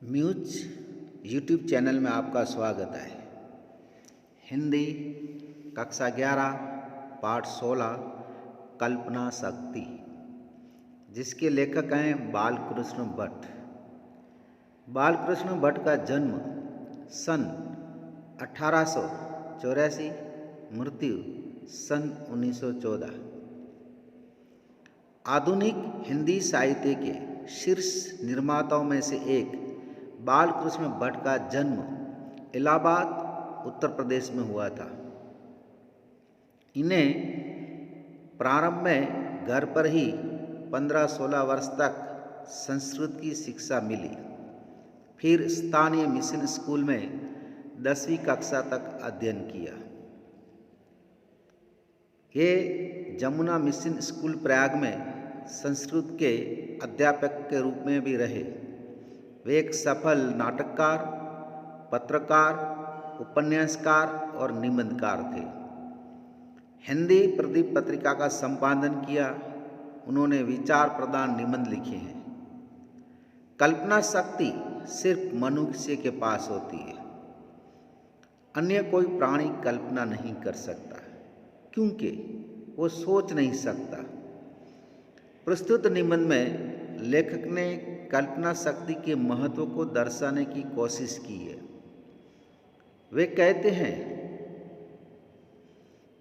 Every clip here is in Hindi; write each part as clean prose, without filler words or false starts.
म्यूज यूट्यूब चैनल में आपका स्वागत है। हिंदी कक्षा 11 पाठ 16 कल्पना शक्ति, जिसके लेखक हैं बालकृष्ण भट्ट। बालकृष्ण भट्ट का जन्म सन 1884, मृत्यु सन 1914। आधुनिक हिंदी साहित्य के शीर्ष निर्माताओं में से एक बालकृष्ण भट्ट का जन्म इलाहाबाद उत्तर प्रदेश में हुआ था। इन्हें प्रारंभ में घर पर ही 15-16 वर्ष तक संस्कृत की शिक्षा मिली। फिर स्थानीय मिशन स्कूल में 10वीं कक्षा तक अध्ययन किया। ये जमुना मिशन स्कूल प्रयाग में संस्कृत के अध्यापक के रूप में भी रहे। वे एक सफल नाटककार, पत्रकार, उपन्यासकार और निबंधकार थे। हिंदी प्रदीप पत्रिका का संपादन किया। उन्होंने विचार प्रधान निबंध लिखे हैं। कल्पना शक्ति सिर्फ मनुष्य के पास होती है। अन्य कोई प्राणी कल्पना नहीं कर सकता, क्योंकि वो सोच नहीं सकता। प्रस्तुत निबंध में लेखक ने कल्पना शक्ति के महत्व को दर्शाने की कोशिश की है। वे कहते हैं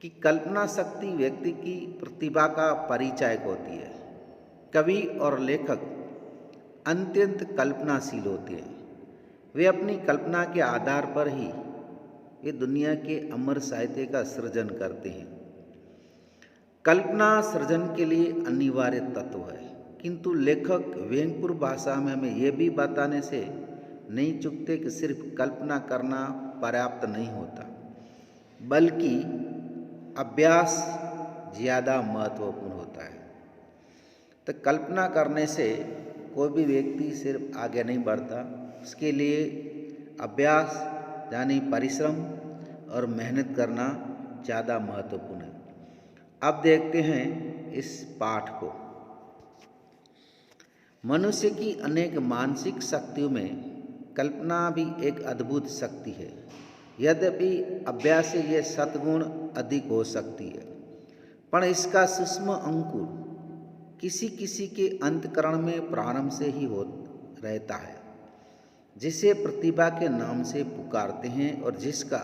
कि कल्पना शक्ति व्यक्ति की प्रतिभा का परिचायक होती है। कवि और लेखक अत्यंत कल्पनाशील होते हैं। वे अपनी कल्पना के आधार पर ही वे दुनिया के अमर साहित्य का सृजन करते हैं। कल्पना सृजन के लिए अनिवार्य तत्व है, किंतु लेखक व्यंग्यपूर्ण भाषा में हमें यह भी बताने से नहीं चूकते कि सिर्फ कल्पना करना पर्याप्त नहीं होता, बल्कि अभ्यास ज़्यादा महत्वपूर्ण होता है। तो कल्पना करने से कोई भी व्यक्ति सिर्फ आगे नहीं बढ़ता, उसके लिए अभ्यास यानी परिश्रम और मेहनत करना ज़्यादा महत्वपूर्ण है। अब देखते हैं इस पाठ को। मनुष्य की अनेक मानसिक शक्तियों में कल्पना भी एक अद्भुत शक्ति है। यद्यपि अभ्यास से यह सद्गुण अधिक हो सकती है, पर इसका सूक्ष्म अंकुर किसी किसी के अंतःकरण में प्रारंभ से ही हो रहता है, जिसे प्रतिभा के नाम से पुकारते हैं और जिसका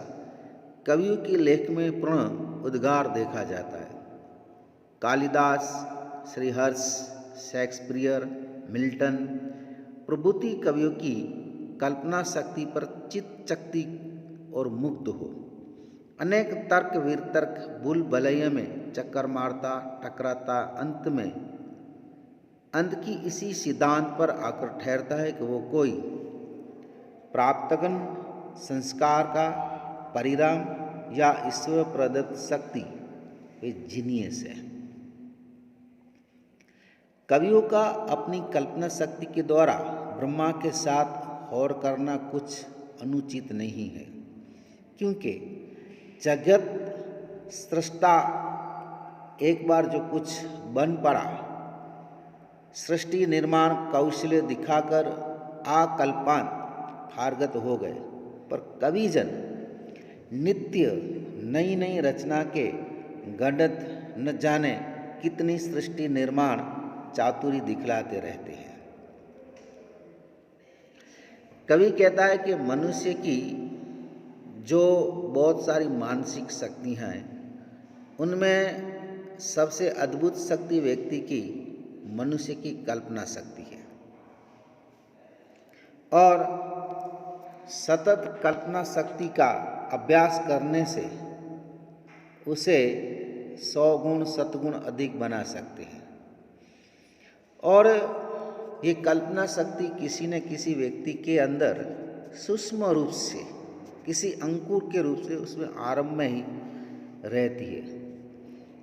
कवियों के लेख में पूर्ण उद्गार देखा जाता है। कालिदास, श्रीहर्ष, शेक्सपियर, मिल्टन प्रभृति कवियों की कल्पना शक्ति पर चित्त चकती और मुग्ध हो। अनेक तर्क वितर्क भूल भलैया में चक्कर मारता टकराता अंत की इसी सिद्धांत पर आकर ठहरता है कि वो कोई प्राप्तगन संस्कार का परिणाम या ईश्वर प्रदत्त शक्ति वे जीनियस है। कवियों का अपनी कल्पना शक्ति के द्वारा ब्रह्मा के साथ और करना कुछ अनुचित नहीं है, क्योंकि जगत सृष्टा एक बार जो कुछ बन पड़ा, सृष्टि निर्माण कौशल्य दिखाकर आकल्पांत पारंगत हो गए, पर कविजन नित्य नई नई रचना के गणित न जाने कितनी सृष्टि निर्माण चातुरी दिखलाते रहते हैं। कवि कहता है कि मनुष्य की जो बहुत सारी मानसिक शक्तियाँ हैं, उनमें सबसे अद्भुत शक्ति व्यक्ति की मनुष्य की कल्पना शक्ति है। और सतत कल्पना शक्ति का अभ्यास करने से उसे 100 गुण सतगुण अधिक बना सकते हैं। और ये कल्पना शक्ति किसी न किसी व्यक्ति के अंदर सूक्ष्म रूप से, किसी अंकुर के रूप से उसमें आरंभ में ही रहती है,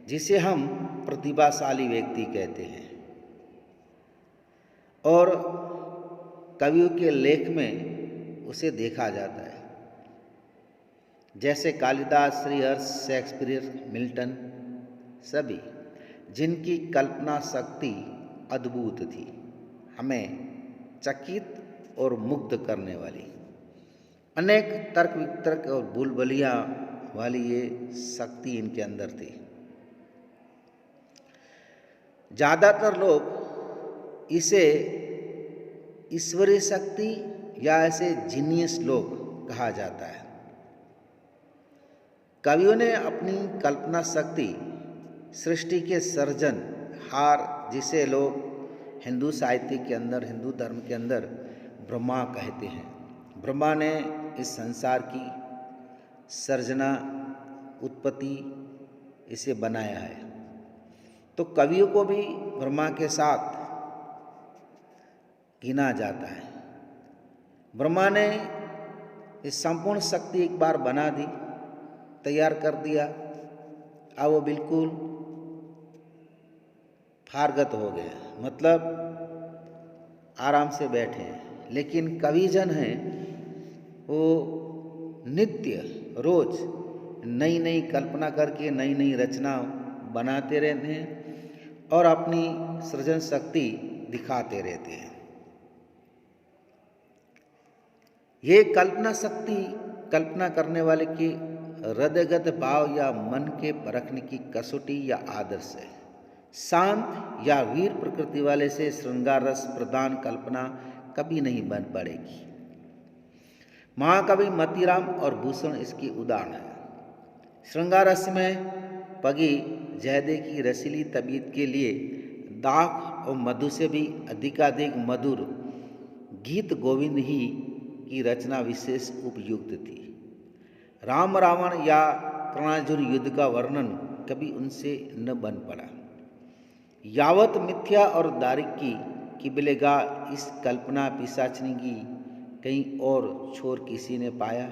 जिसे हम प्रतिभाशाली व्यक्ति कहते हैं। और कवियों के लेख में उसे देखा जाता है, जैसे कालिदास, श्रीहर्ष, शेक्सपियर, मिल्टन सभी, जिनकी कल्पना शक्ति अद्भुत थी, हमें चकित और मुग्ध करने वाली। अनेक तर्क वितर्क और भूलभुलैया वाली ये शक्ति इनके अंदर थी। ज़्यादातर लोग इसे ईश्वरीय शक्ति या ऐसे जीनियस लोग कहा जाता है। कवियों ने अपनी कल्पना शक्ति सृष्टि के सर्जन हार, जिसे लोग हिंदू साहित्य के अंदर, हिंदू धर्म के अंदर ब्रह्मा कहते हैं। ब्रह्मा ने इस संसार की सर्जना, उत्पत्ति इसे बनाया है। तो कवियों को भी ब्रह्मा के साथ गिना जाता है। ब्रह्मा ने इस संपूर्ण शक्ति एक बार बना दी, तैयार कर दिया, अब वो बिल्कुल फारगत हो गए, मतलब आराम से बैठे हैं। लेकिन कविजन हैं वो नित्य रोज नई नई कल्पना करके नई नई रचना बनाते रहते हैं और अपनी सृजन शक्ति दिखाते रहते हैं। ये कल्पना शक्ति कल्पना करने वाले के हृदयगत भाव या मन के परखने की कसौटी या आदर्श है। शांत या वीर प्रकृति वाले से श्रृंगार रस प्रदान कल्पना कभी नहीं बन पड़ेगी। महाकवि मतीराम और भूषण इसकी उदाहरण है। श्रृंगार रस में पगी जयदे की रसीली तबीयत के लिए दाख और मधु से भी अधिकाधिक मधुर गीत गोविंद ही की रचना विशेष उपयुक्त थी। राम रावण या कर्णार्जुन युद्ध का वर्णन कभी उनसे न बन पड़ा। यावत मिथ्या और दारिकी की बिलेगा इस कल्पना पिशाचनी की कहीं और छोर किसी ने पाया।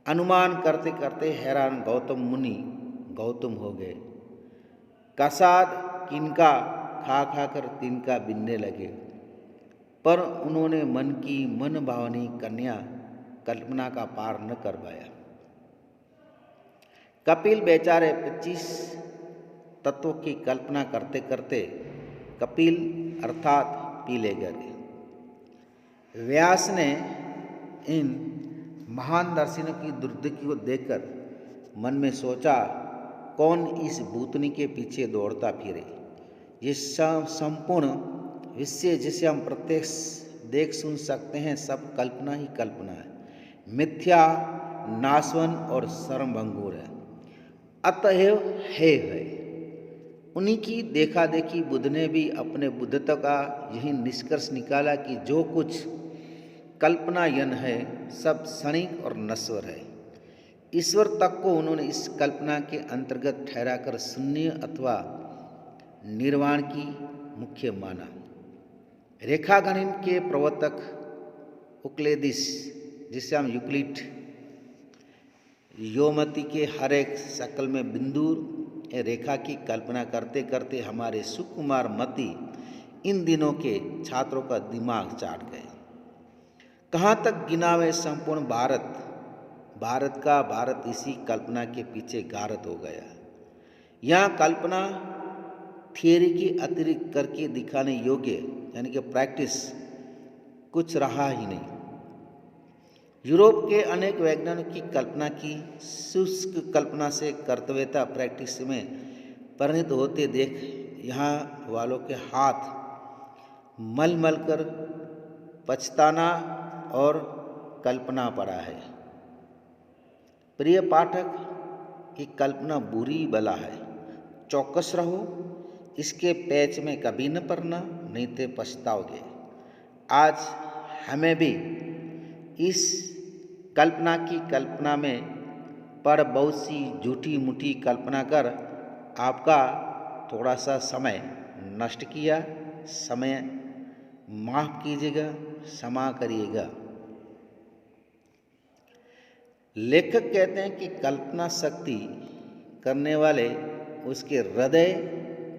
अनुमान करते करते हैरान गौतम मुनि गौतम हो गए। कसाद किनका खा खा कर तिनका बिनने लगे, पर उन्होंने मन की मन भावनी कन्या कल्पना का पार न कर पाया। कपिल बेचारे 25 तत्वों की कल्पना करते करते कपिल अर्थात पीले गए। व्यास ने इन महान दर्शनों की दुर्दशा को देखकर मन में सोचा, कौन इस भूतनी के पीछे दौड़ता फिरे। ये संपूर्ण विषय जिसे हम प्रत्यक्ष देख सुन सकते हैं सब कल्पना ही कल्पना है, मिथ्या, नाशवन और सर्वभंगुर है, अतएव है। उन्हीं की देखा देखी बुद्ध ने भी अपने बुद्धत्व का यही निष्कर्ष निकाला कि जो कुछ कल्पनायन है सब क्षणिक और नश्वर है। ईश्वर तक को उन्होंने इस कल्पना के अंतर्गत ठहराकर शून्य अथवा निर्वाण की मुख्य माना। रेखागणित के प्रवर्तक उक्लेदिस, जिसे हम यूक्लिड, योमति के हर एक शकल में बिंदु रेखा की कल्पना करते करते हमारे सुकुमार मति इन दिनों के छात्रों का दिमाग चाट गए। कहाँ तक गिनावे संपूर्ण भारत इसी कल्पना के पीछे गारत हो गया। यहाँ कल्पना थियरी की अतिरिक्त करके दिखाने योग्य यानी कि प्रैक्टिस कुछ रहा ही नहीं। यूरोप के अनेक वैज्ञानिक की कल्पना की शुष्क कल्पना से कर्तव्यता प्रैक्टिस में परिणत होते देख यहाँ वालों के हाथ मल मल कर पछताना और कल्पना पड़ा है। प्रिय पाठक, ये कल्पना बुरी बला है, चौकस रहो, इसके पैच में कभी न पड़ना, नहीं तो पछताओगे। आज हमें भी इस कल्पना की कल्पना में पड़ बहुत सी झूठी मूठी कल्पना कर आपका थोड़ा सा समय नष्ट किया। समय माफ कीजिएगा, क्षमा करिएगा। लेखक कहते हैं कि कल्पना शक्ति करने वाले उसके हृदय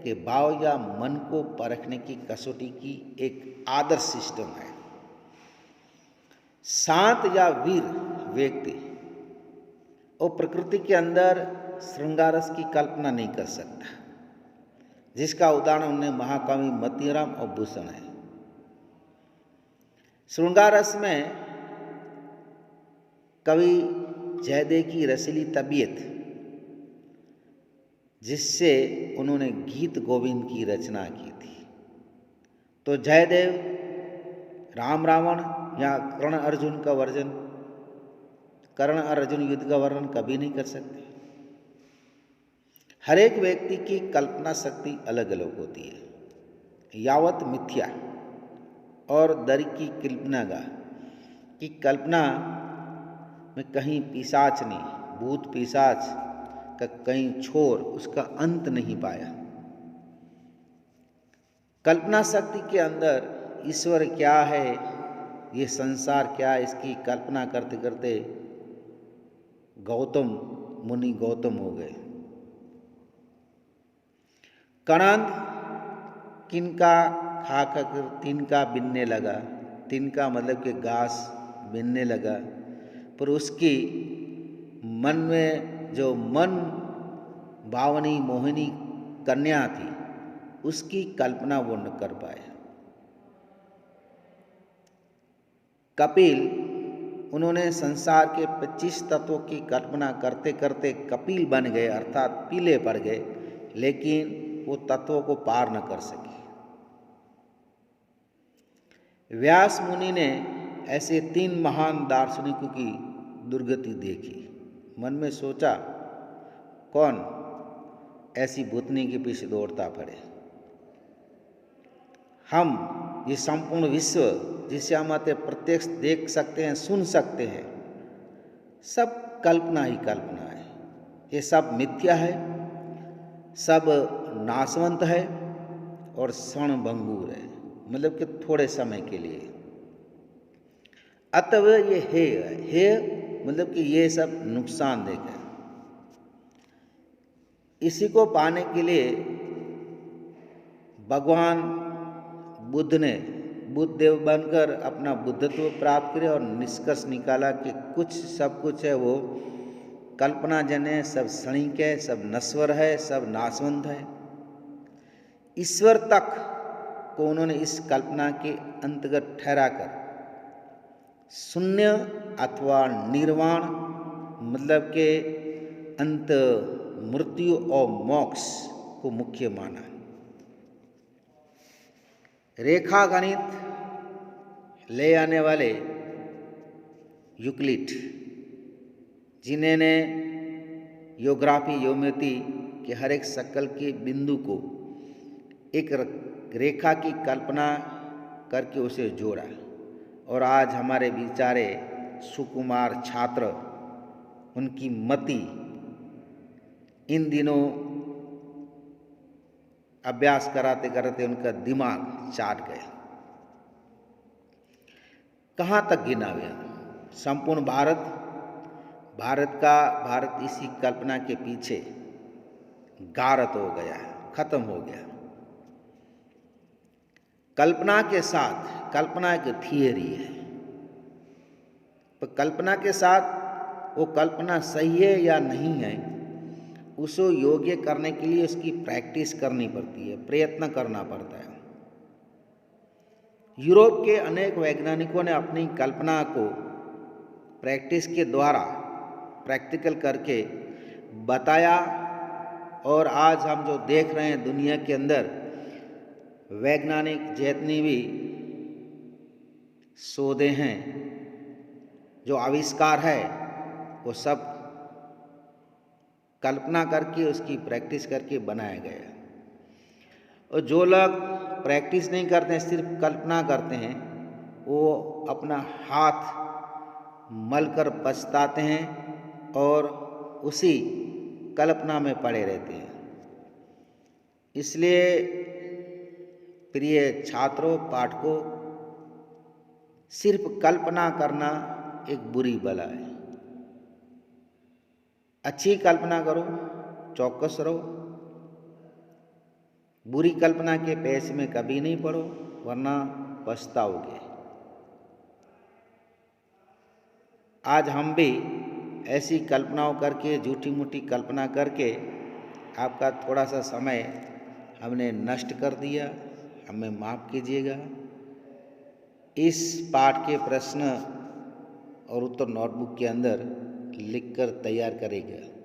के भाव या मन को परखने की कसौटी की एक आदर्श सिस्टम है। शांत या वीर व्यक्ति और प्रकृति के अंदर श्रृंगारस की कल्पना नहीं कर सकता, जिसका उदाहरण उन्हें महाकवि मतीराम और भूषण है। श्रृंगार रस में कवि जयदेव की रसीली तबीयत, जिससे उन्होंने गीत गोविंद की रचना की थी। तो जयदेव राम रावण या कर्ण अर्जुन युद्ध का वर्णन कभी नहीं कर सकते। हर एक व्यक्ति की कल्पना शक्ति अलग अलग होती है। यावत मिथ्या और दर की कल्पना में कहीं पिशाच नहीं, भूत पिशाच का कहीं छोर उसका अंत नहीं पाया। कल्पना शक्ति के अंदर ईश्वर क्या है, ये संसार क्या है, इसकी कल्पना करते करते गौतम मुनि गौतम हो गए। कणांत किनका खाकर तिनका बिनने लगा, तिनका मतलब कि घास बिनने लगा, पर उसकी मन में जो मन भावनी मोहिनी कन्या थी उसकी कल्पना वो न कर पाया। कपिल, उन्होंने संसार के 25 तत्वों की कल्पना करते करते कपिल बन गए, अर्थात पीले पड़ गए, लेकिन वो तत्वों को पार न कर सके। व्यास मुनि ने ऐसे 3 महान दार्शनिकों की दुर्गति देखी। मन में सोचा, कौन ऐसी भूतनी के पीछे दौड़ता पड़े। हम ये संपूर्ण विश्व जिसे हम प्रत्यक्ष देख सकते हैं, सुन सकते हैं, सब कल्पना ही कल्पना है। ये सब मिथ्या है, सब नाशवंत है और क्षणभंगुर है, मतलब कि थोड़े समय के लिए। अतः ये है मतलब कि ये सब नुकसानदेह है। इसी को पाने के लिए भगवान बुद्ध देव बनकर अपना बुद्धत्व प्राप्त करे और निष्कर्ष निकाला कि कुछ सब कुछ है वो कल्पनाजन्य है, सब क्षणिक है, सब नश्वर है, सब नाशवंत है। ईश्वर तक को उन्होंने इस कल्पना के अंतर्गत ठहराकर शून्य अथवा निर्वाण मतलब के अंत मृत्यु और मोक्ष को मुख्य माना। रेखा गणित ले आने वाले यूक्लिड, जिन्होंने ज्योमेट्री के हर एक शक्ल के बिंदु को एक रेखा की कल्पना करके उसे जोड़ा, और आज हमारे बेचारे सुकुमार छात्र, उनकी मति इन दिनों अभ्यास कराते कराते उनका दिमाग चाट गया। कहाँ तक गिना गया संपूर्ण भारत इसी कल्पना के पीछे गारत हो गया, खत्म हो गया। कल्पना के साथ, कल्पना एक थियरी है, पर कल्पना के साथ वो कल्पना सही है या नहीं है, उसको योग्य करने के लिए उसकी प्रैक्टिस करनी पड़ती है, प्रयत्न करना पड़ता है। यूरोप के अनेक वैज्ञानिकों ने अपनी कल्पना को प्रैक्टिस के द्वारा प्रैक्टिकल करके बताया, और आज हम जो देख रहे हैं दुनिया के अंदर वैज्ञानिक जितनी भी शोधे हैं, जो आविष्कार है, वो सब कल्पना करके उसकी प्रैक्टिस करके बनाया गया। और जो लोग प्रैक्टिस नहीं करते हैं, सिर्फ कल्पना करते हैं, वो अपना हाथ मलकर पछताते हैं और उसी कल्पना में पड़े रहते हैं। इसलिए प्रिय छात्रों, पाठकों, सिर्फ कल्पना करना एक बुरी बला है। अच्छी कल्पना करो, चौकस रहो, बुरी कल्पना के पैसे में कभी नहीं पड़ो, वरना पछताओगे। आज हम भी ऐसी कल्पनाओं करके, झूठी मूठी कल्पना करके आपका थोड़ा सा समय हमने नष्ट कर दिया, हमें माफ़ कीजिएगा। इस पाठ के प्रश्न और उत्तर नोटबुक के अंदर लिखकर तैयार करेगा।